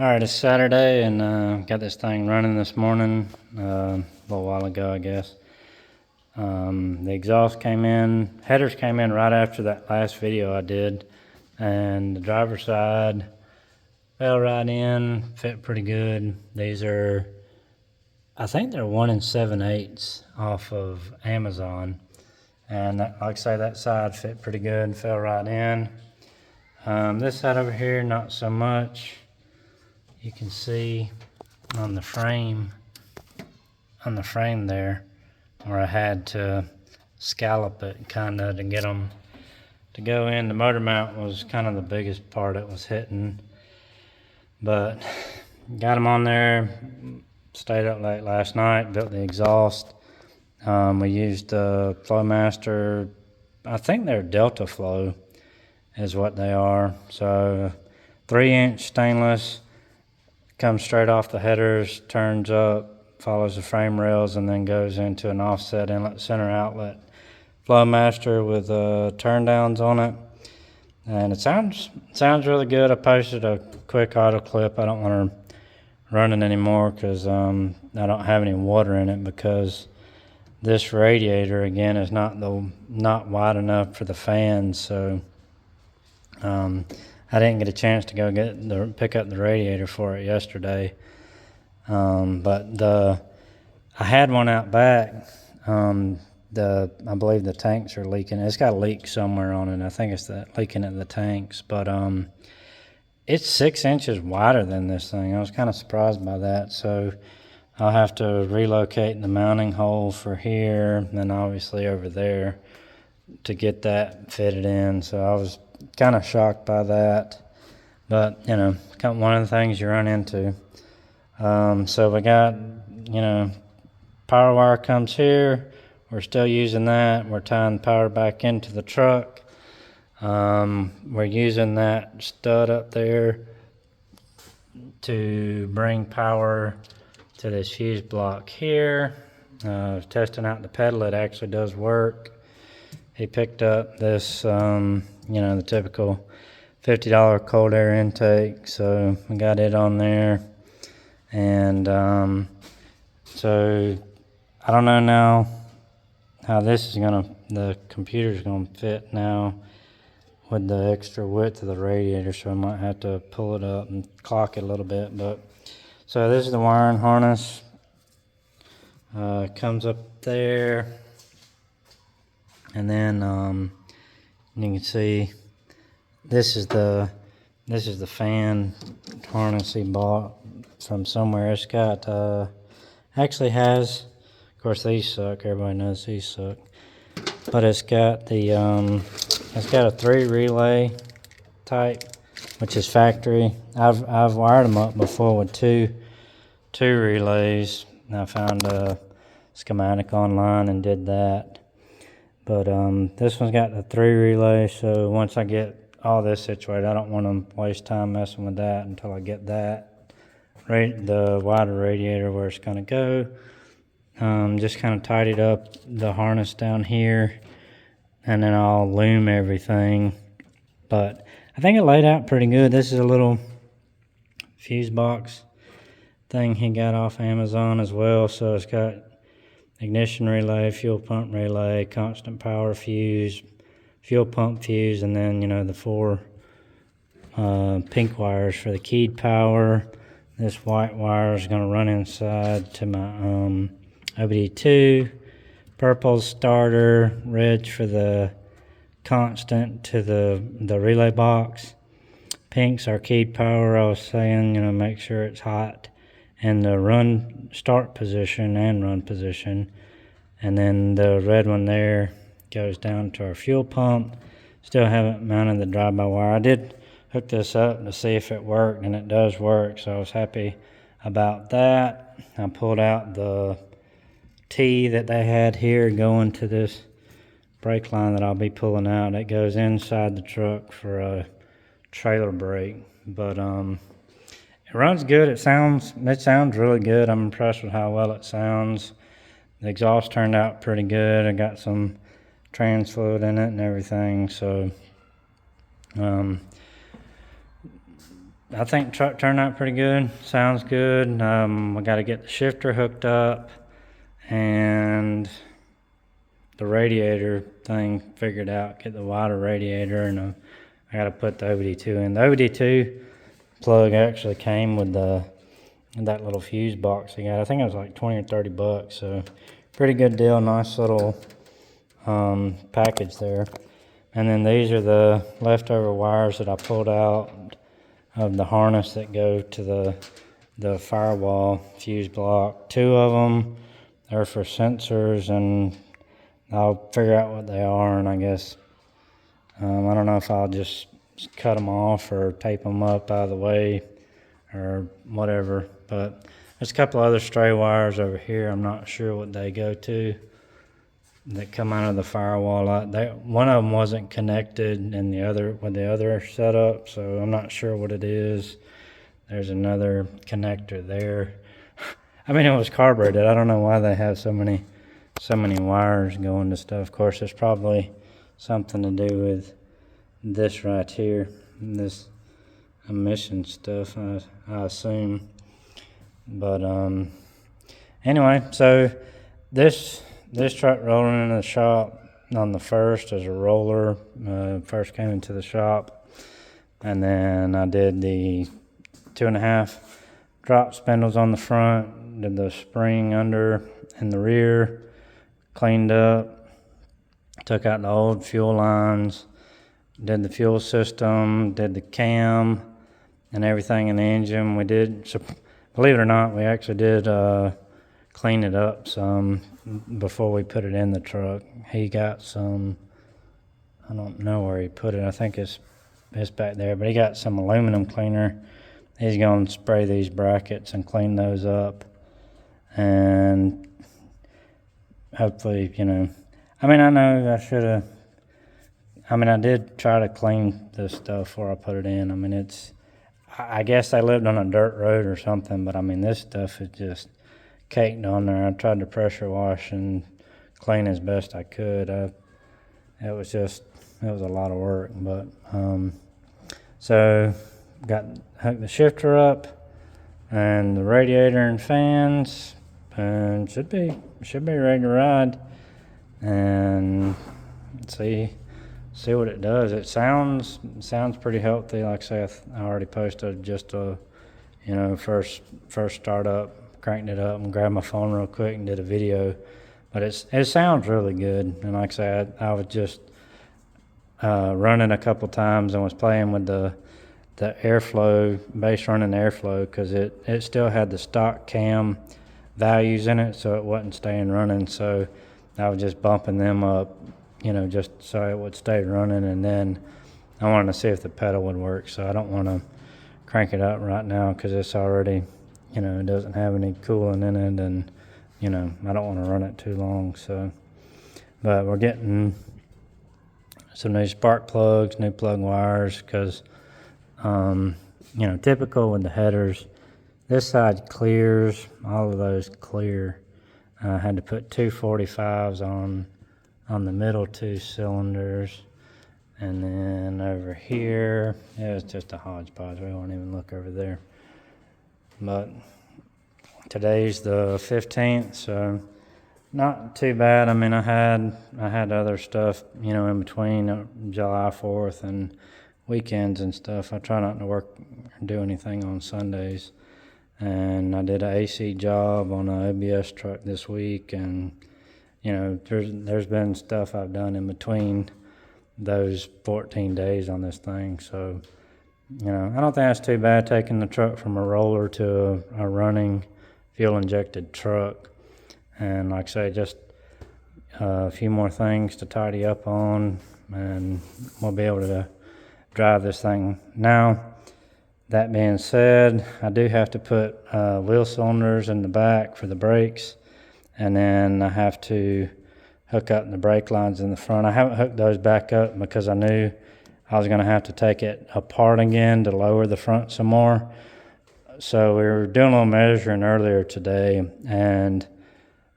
Alright, it's Saturday and got this thing running this morning, a little while ago I guess. The exhaust came in, headers came in right after that last video I did, and the driver's side fell right in, fit pretty good. These are, I think they're 1 7/8 off of Amazon, and like I say, that side fit pretty good, fell right in. This side over here, not so much. You can see on the frame there, where I had to scallop it kind of to get them to go in. The motor mount was kind of the biggest part it was hitting, but got them on there. Stayed up late last night, built the exhaust. We used the Flowmaster, I think they're Delta Flow is what they are. So 3-inch stainless, comes straight off the headers, turns up, follows the frame rails, and then goes into an offset inlet center outlet Flowmaster with turn downs on it. And it sounds really good. I posted a quick auto clip. I don't want to run it anymore because I don't have any water in it, because this radiator again is not wide enough for the fans. So I didn't get a chance to go pick up the radiator for it yesterday. But I had one out back. I believe the tanks are leaking. It's got a leak somewhere on it. I think it's leaking at the tanks. But it's 6 inches wider than this thing. I was kind of surprised by that. So I'll have to relocate the mounting hole for here, and then obviously over there to get that fitted in. So I was kind of shocked by that, but you know, one of the things you run into. So we got, power wire comes here. We're still using that. We're tying power back into the truck. We're using that stud up there to bring power to this fuse block here. Testing out the pedal, it actually does work. He picked up this, the typical $50 cold air intake, so we got it on there. And so I don't know now how this is the computer's gonna fit now with the extra width of the radiator, so I might have to pull it up and clock it a little bit. But so this is the wiring harness. Comes up there, and then you can see this is the fan harness he bought from somewhere. It's got actually has, of course these suck, everybody knows these suck, but it's got the it's got a 3 relay type, which is factory. I've wired them up before with two relays, and I found a schematic online and did that. But this one's got the 3 relays, so once I get all this situated, I don't want to waste time messing with that until I get that the wider radiator where it's going to go. Just kind of tidied up the harness down here, and then I'll loom everything. But I think it laid out pretty good. This is a little fuse box thing he got off Amazon as well. So it's got ignition relay, fuel pump relay, constant power fuse, fuel pump fuse, and then the 4 pink wires for the keyed power. This white wire is going to run inside to my OBD2. Purple's starter, red for the constant to the relay box. Pink's our keyed power. I was saying, make sure it's hot, and the start position and run position. And then the red one there goes down to our fuel pump. Still haven't mounted the drive-by-wire. I did hook this up to see if it worked, and it does work, so I was happy about that. I pulled out the T that they had here going to this brake line that I'll be pulling out. It goes inside the truck for a trailer brake. But it runs good. It sounds really good. I'm impressed with how well it sounds. The exhaust turned out pretty good. I got some trans fluid in it and everything. So I think the truck turned out pretty good. Sounds good. I got to get the shifter hooked up and the radiator thing figured out. Get the wider radiator, and I got to put the OBD2 in. The OBD2 plug actually came with that little fuse box they got. I think it was like 20 or 30 bucks. So pretty good deal. Nice little package there. And then these are the leftover wires that I pulled out of the harness that go to the firewall fuse block. 2 of them are for sensors, and I'll figure out what they are, and I guess I don't know if I'll just cut them off or tape them up out of the way or whatever. But there's a couple other stray wires over here. I'm not sure what they go to that come out of the firewall. One of them wasn't connected in the other setup, so I'm not sure what it is. There's another connector there. I mean, it was carbureted. I don't know why they have so many wires going to stuff. Of course, there's probably something to do with this right here, this emission stuff, I assume. But anyway, so this truck rolling into the shop on the first as a roller, first came into the shop, and then I did the 2.5 drop spindles on the front, did the spring under in the rear, cleaned up, took out the old fuel lines, did the fuel system, did the cam and everything in the engine. We did, so believe it or not, we actually did clean it up some before we put it in the truck. He got some, I don't know where he put it. I think it's back there, but he got some aluminum cleaner. He's going to spray these brackets and clean those up, and hopefully, I mean, I know I should have, I did try to clean this stuff before I put it in. I mean, I guess they lived on a dirt road or something, but I mean, this stuff is just caked on there. I tried to pressure wash and clean as best I could. It was a lot of work, but, so hooked the shifter up and the radiator and fans, and should be ready to ride, and see what it does. It sounds pretty healthy. Like I say, I already posted just a first startup, cranked it up and grabbed my phone real quick and did a video, but it sounds really good. And like I said, I was just running a couple times and was playing with the airflow, base running airflow, because it still had the stock cam values in it, so it wasn't staying running. So I was just bumping them up, just so it would stay running. And then I wanted to see if the pedal would work, so I don't want to crank it up right now because it's already, it doesn't have any coolant in it, and I don't want to run it too long. So, but we're getting some new spark plugs, new plug wires, because typical with the headers, this side clears, all of those clear. I had to put 245s on the middle 2 cylinders, and then over here it was just a hodgepodge. We won't even look over there. But today's the 15th, so not too bad. I mean, I had other stuff, in between July 4th and weekends and stuff. I try not to work or do anything on Sundays. And I did an AC job on an OBS truck this week, and there's been stuff I've done in between those 14 days on this thing. So I don't think that's too bad, taking the truck from a roller to a running fuel injected truck. And like I say, just a few more things to tidy up on, and we'll be able to drive this thing. Now, that being said, I do have to put wheel cylinders in the back for the brakes, and then I have to hook up the brake lines in the front. I haven't hooked those back up because I knew I was going to have to take it apart again to lower the front some more. So we were doing a little measuring earlier today, and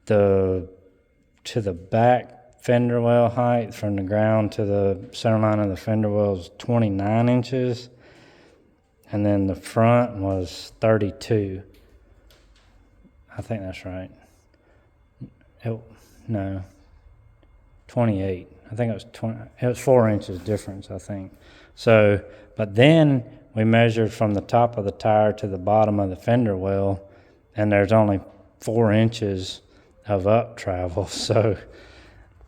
to the back fender well height from the ground to the center line of the fender well is 29 inches. and then the front was 32. I think that's right. No, 28. I think it was 20. It was 4 inches difference, I think. So, but then we measured from the top of the tire to the bottom of the fender well, and there's only 4 inches of up travel. So,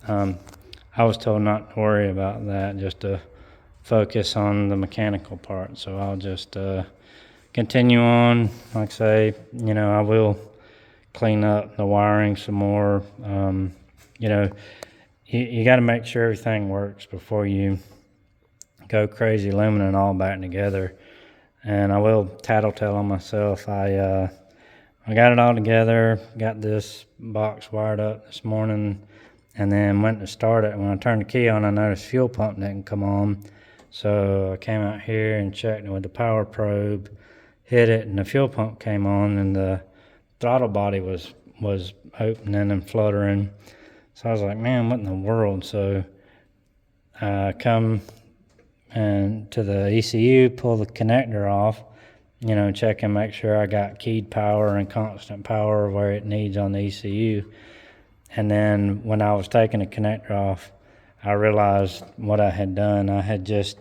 I was told not to worry about that, just to focus on the mechanical part. So I'll just continue on. Like I say, I will clean up the wiring some more. You got to make sure everything works before you go crazy lumining all back together. And I will tattletale on myself. I got it all together, got this box wired up this morning, and then went to start it. When I turned the key on, I noticed fuel pump didn't come on. So I came out here and checked it with the power probe, hit it, and the fuel pump came on, and the throttle body was opening and fluttering. So I was like, man, what in the world? So I come and to the ECU, pull the connector off, check and make sure I got keyed power and constant power where it needs on the ECU. And then when I was taking the connector off, I realized what I had done. I had just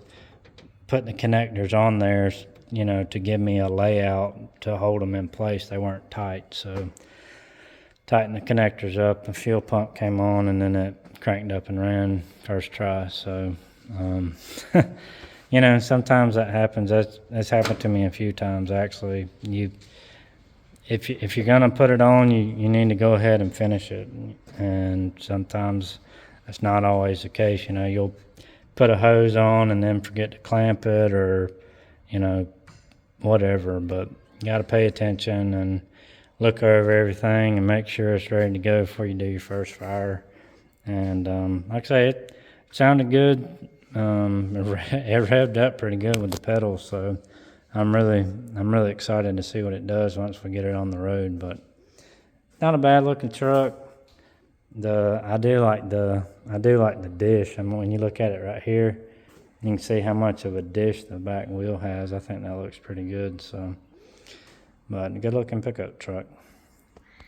put the connectors on there, to give me a layout to hold them in place. They weren't tight. So tightened the connectors up, the fuel pump came on, and then it cranked up and ran first try. So, sometimes that happens. That's happened to me a few times, actually. If you're gonna put it on, you need to go ahead and finish it. And sometimes that's not always the case. You'll put a hose on and then forget to clamp it, or whatever. But you got to pay attention and look over everything and make sure it's ready to go before you do your first fire. And like I say, it sounded good. It revved up pretty good with the pedals, so I'm really excited to see what it does once we get it on the road. But not a bad looking truck. I do like the dish. I mean, when you look at it right here, you can see how much of a dish the back wheel has. I think that looks pretty good. So, but a good looking pickup truck.